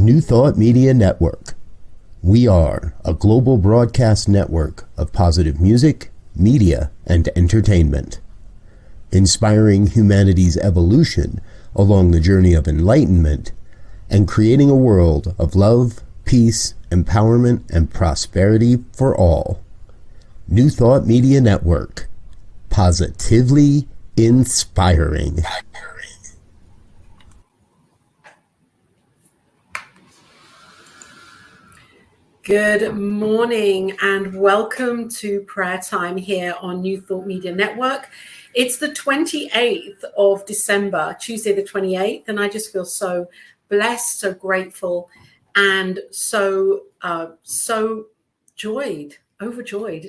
New Thought Media Network. We are a global broadcast network of positive music, media, and entertainment, inspiring humanity's evolution along the journey of enlightenment and creating a world of love, peace, empowerment, and prosperity for all. New Thought Media Network. Positively inspiring. Good morning and welcome to prayer time here on New Thought Media Network. It's the 28th of December, Tuesday the 28th, and I just feel so blessed, so grateful, and so overjoyed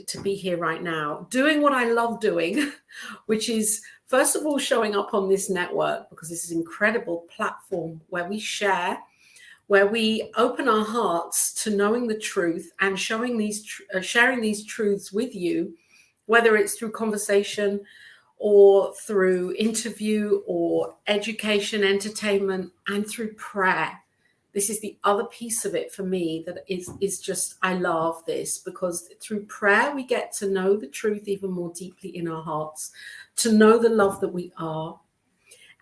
to be here right now, doing what I love doing, which is first of all showing up on this network, because this is an incredible platform where we share, where we open our hearts to knowing the truth and sharing these truths with you, whether it's through conversation or through interview or education, entertainment, and through prayer. This is the other piece of it for me that is just, I love this, because through prayer, we get to know the truth even more deeply in our hearts, to know the love that we are,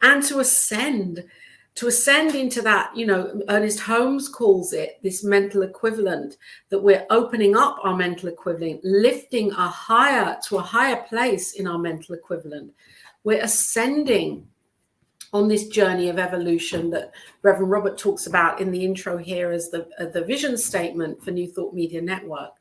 and to ascend into that, Ernest Holmes calls it this mental equivalent, that we're opening up our mental equivalent, lifting to a higher place in our mental equivalent. We're ascending on this journey of evolution that Reverend Robert talks about in the intro here as the vision statement for New Thought Media Network.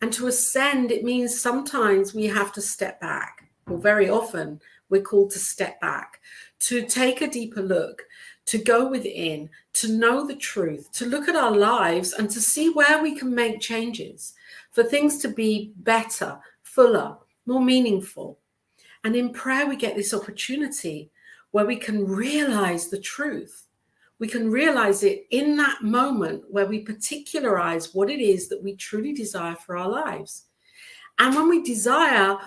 And to ascend, it means sometimes we have to step back, or very often we're called to step back, to take a deeper look, to go within, to know the truth, to look at our lives and to see where we can make changes for things to be better, fuller, more meaningful. And in prayer, we get this opportunity where we can realize the truth. We can realize it in that moment where we particularize what it is that we truly desire for our lives. And when we desire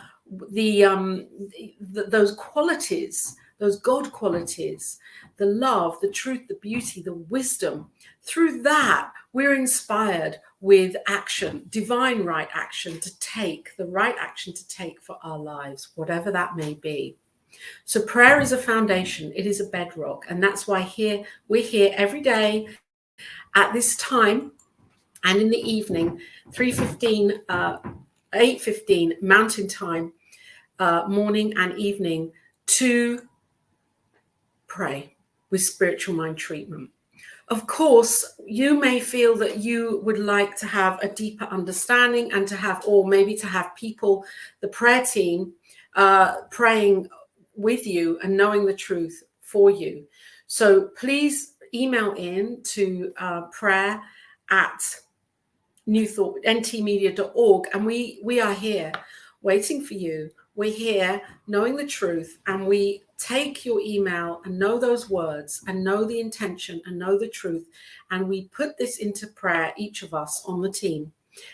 those qualities, those God qualities, the love, the truth, the beauty, the wisdom, through that, we're inspired with action, divine right action to take, the right action to take for our lives, whatever that may be. So prayer is a foundation. It is a bedrock. And that's why we're here every day at this time and in the evening, 3:15, 8:15 Mountain Time, morning and evening, to pray with spiritual mind treatment. Of course, you may feel that you would like to have a deeper understanding and to have, or maybe to have people, the prayer team, praying with you and knowing the truth for you. So please email in to prayer at ntmedia.org, and we are here waiting for you. We're here knowing the truth, and we take your email and know those words and know the intention and know the truth, and we put this into prayer, each of us on the team,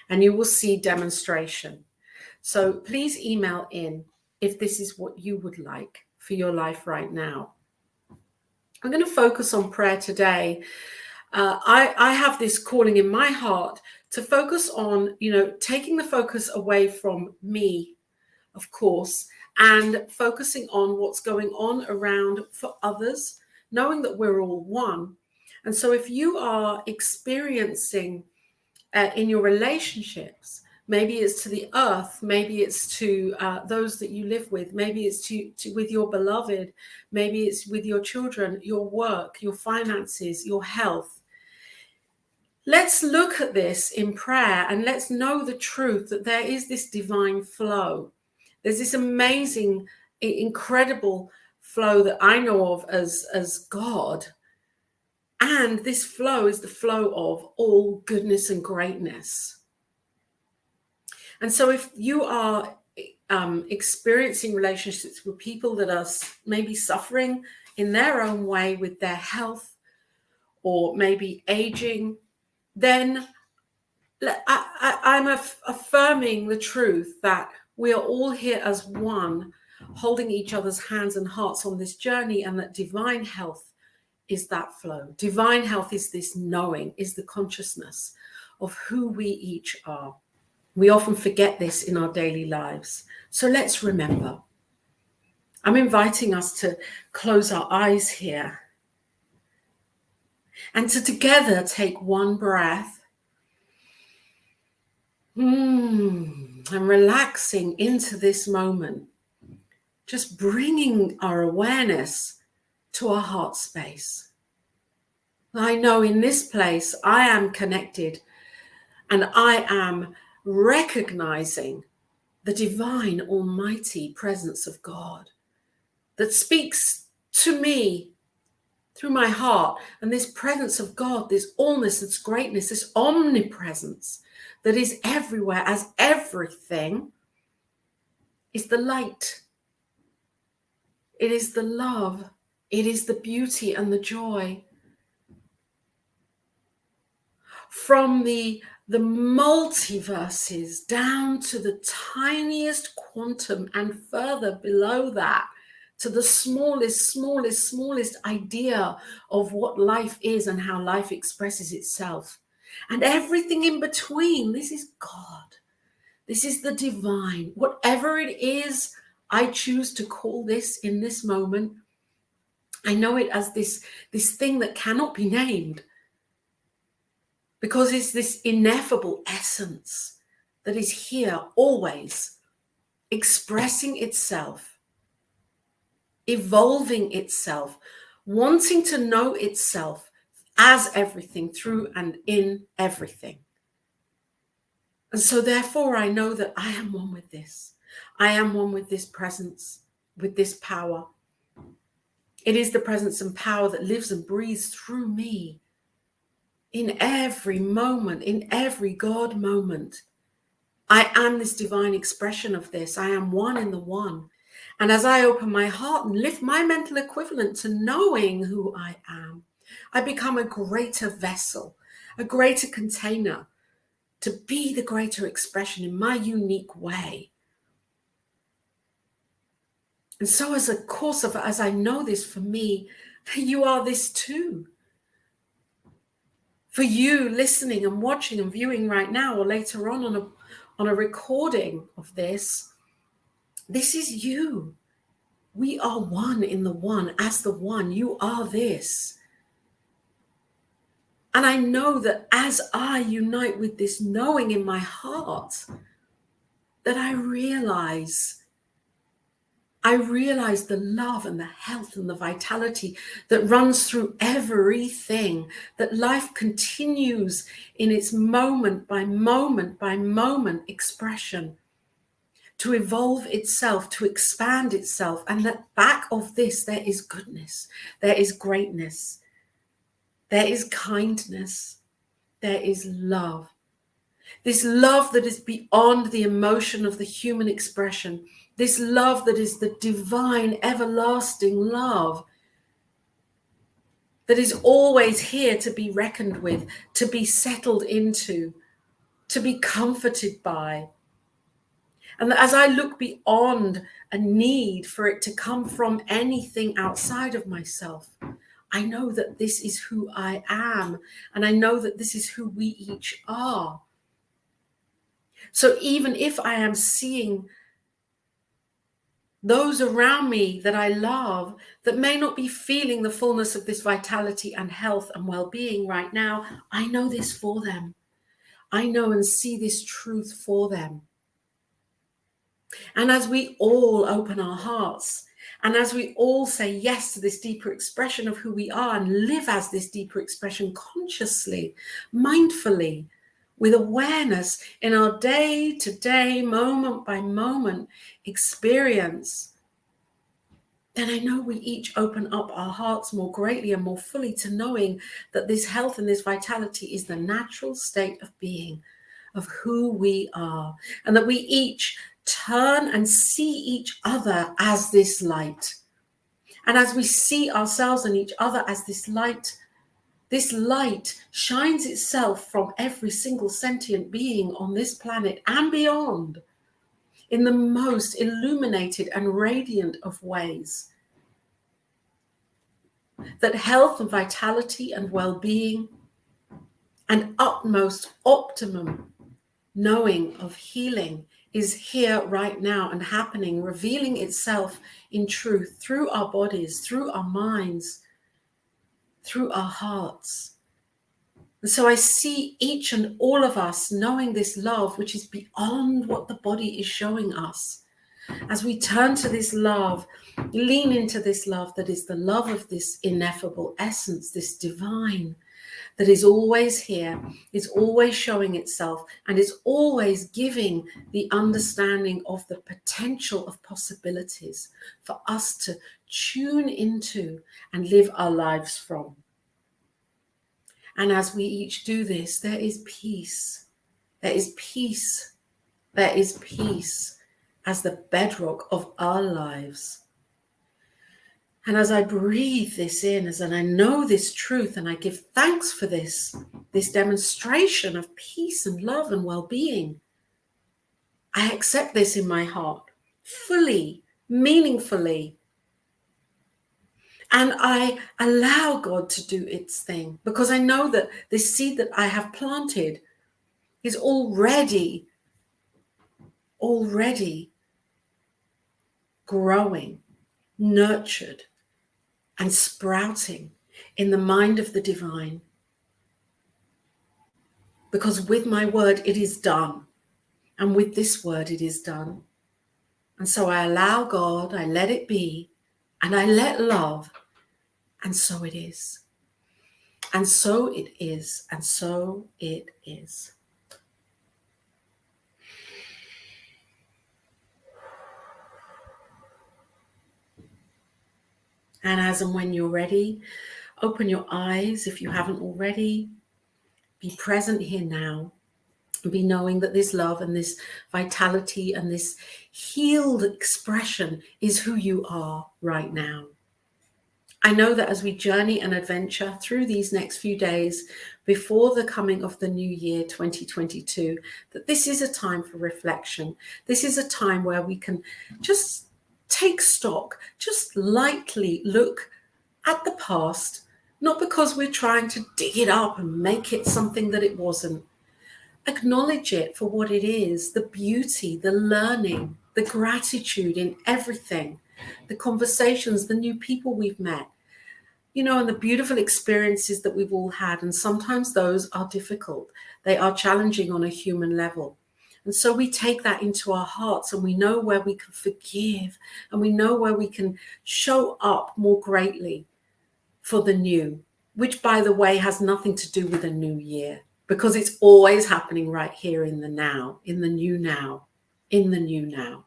and you will see demonstration. So please email in if this is what you would like for your life right now. I'm going to focus on prayer today. I have this calling in my heart to focus on, taking the focus away from me, of course, and focusing on what's going on around for others, knowing that we're all one. And so if you are experiencing in your relationships, maybe it's to the earth, maybe it's to those that you live with, maybe it's to with your beloved, maybe it's with your children, your work, your finances, your health. Let's look at this in prayer and let's know the truth that there is this divine flow. There's this amazing, incredible flow that I know of as God. And this flow is the flow of all goodness and greatness. And so if you are experiencing relationships with people that are maybe suffering in their own way with their health, or maybe aging, then I'm affirming the truth that we are all here as one, holding each other's hands and hearts on this journey, and that divine health is that flow. Divine health is this knowing, is the consciousness of who we each are. We often forget this in our daily lives. So let's remember. I'm inviting us to close our eyes here and to together take one breath and relaxing into this moment, just bringing our awareness to our heart space. I know in this place I am connected and I am recognizing the divine almighty presence of God that speaks to me through my heart. And this presence of God, this allness, this greatness, this omnipresence that is everywhere as everything, is the light. It is the love. It is the beauty and the joy. From the multiverses down to the tiniest quantum and further below that, to the smallest idea of what life is and how life expresses itself. And everything in between, this is God. This is the divine. Whatever it is I choose to call this in this moment, I know it as this thing that cannot be named, because it's this ineffable essence that is here always, expressing itself, evolving itself, wanting to know itself as everything, through and in everything. And so therefore I know that I am one with this. I am one with this presence, with this power. It is the presence and power that lives and breathes through me in every moment, in every God moment. I am this divine expression of this. I am one in the one. And as I open my heart and lift my mental equivalent to knowing who I am, I become a greater vessel, a greater container to be the greater expression in my unique way. And so as I know this for me, you are this too. For you listening and watching and viewing right now, or later on a recording of this, this is you. We are one in the one. As the one, you are this. And I know that as I unite with this knowing in my heart, that I realize the love and the health and the vitality that runs through everything, that life continues in its moment by moment expression to evolve itself, to expand itself. And that back of this, there is goodness, there is greatness, there is kindness, there is love. This love that is beyond the emotion of the human expression. This love that is the divine, everlasting love that is always here to be reckoned with, to be settled into, to be comforted by. And as I look beyond a need for it to come from anything outside of myself, I know that this is who I am, and I know that this is who we each are. So even if I am seeing those around me that I love that may not be feeling the fullness of this vitality and health and well-being right now, I know this for them. I know and see this truth for them. And as we all open our hearts, and as we all say yes to this deeper expression of who we are and live as this deeper expression consciously, mindfully, with awareness in our day-to-day, moment-by-moment experience, then I know we each open up our hearts more greatly and more fully to knowing that this health and this vitality is the natural state of being, of who we are, and that we each turn and see each other as this light. And as we see ourselves and each other as this light shines itself from every single sentient being on this planet and beyond in the most illuminated and radiant of ways. that health and vitality and well-being and utmost optimum knowing of healing is here right now and happening, revealing itself in truth through our bodies, through our minds, through our hearts. And so I see each and all of us knowing this love, which is beyond what the body is showing us. As we turn to this love, lean into this love that is the love of this ineffable essence, this divine, that is always here, is always showing itself, and is always giving the understanding of the potential of possibilities for us to tune into and live our lives from. And as we each do this, there is peace. There is peace. There is peace as the bedrock of our lives. And as I breathe this in, as I know this truth, and I give thanks for this demonstration of peace and love and well-being, I accept this in my heart fully, meaningfully. And I allow God to do its thing, because I know that this seed that I have planted is already growing, nurtured, and sprouting in the mind of the divine. Because with my word, it is done. And with this word, it is done. And so I allow God, I let it be, and I let love, and so it is. And so it is, and so it is. And as and when you're ready, open your eyes if you haven't already. Be present here now. And be knowing that this love and this vitality and this healed expression is who you are right now. I know that as we journey and adventure through these next few days before the coming of the new year 2022, that this is a time for reflection. This is a time where we can just take stock, just lightly look at the past, not because we're trying to dig it up and make it something that it wasn't. Acknowledge it for what it is, the beauty, the learning, the gratitude in everything, the conversations, the new people we've met, and the beautiful experiences that we've all had. And sometimes those are difficult. They are challenging on a human level. And so we take that into our hearts, and we know where we can forgive, and we know where we can show up more greatly for the new, which, by the way, has nothing to do with a new year, because it's always happening right here in the now, in the new now, in the new now.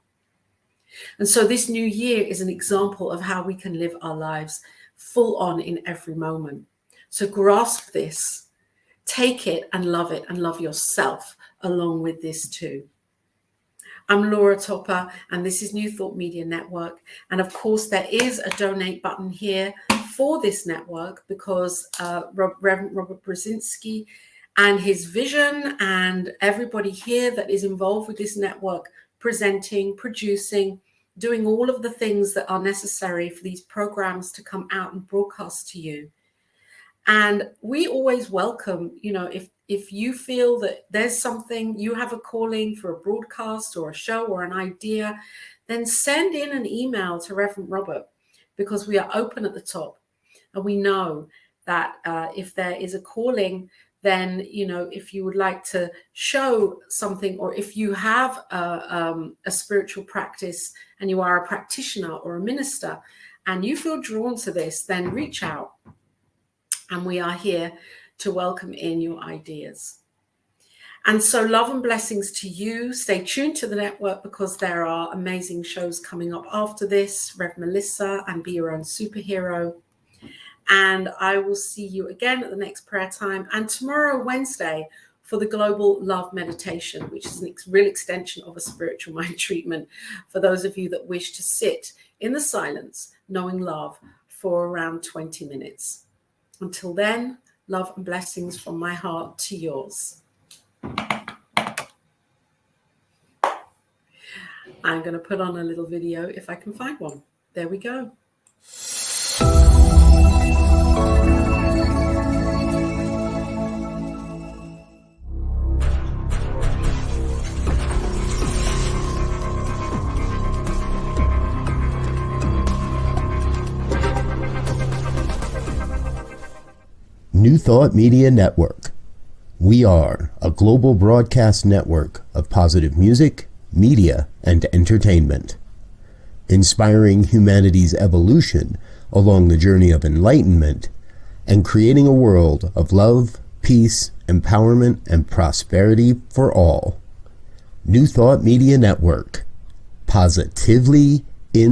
And so this new year is an example of how we can live our lives full on in every moment. So grasp this, take it and love yourself along with this too. I'm Laura Topper, and this is New Thought Media Network. And of course, there is a donate button here for this network, because Reverend Robert Brzezinski and his vision and everybody here that is involved with this network, presenting, producing, doing all of the things that are necessary for these programs to come out and broadcast to you. And we always welcome, if you feel that there's something, you have a calling for a broadcast or a show or an idea, then send in an email to Reverend Robert, because we are open at the top. And we know that if there is a calling, then, if you would like to show something, or if you have a spiritual practice and you are a practitioner or a minister and you feel drawn to this, then reach out. And we are here to welcome in your ideas. And so love and blessings to you. Stay tuned to the network, because there are amazing shows coming up after this. Rev Melissa and Be Your Own Superhero. And I will see you again at the next prayer time. And tomorrow, Wednesday, for the Global Love Meditation, which is a real extension of a spiritual mind treatment for those of you that wish to sit in the silence, knowing love, for around 20 minutes. Until then, love and blessings from my heart to yours. I'm going to put on a little video if I can find one. There we go. New Thought Media Network. We are a global broadcast network of positive music, media, and entertainment, inspiring humanity's evolution along the journey of enlightenment and creating a world of love, peace, empowerment, and prosperity for all. New Thought Media Network. Positively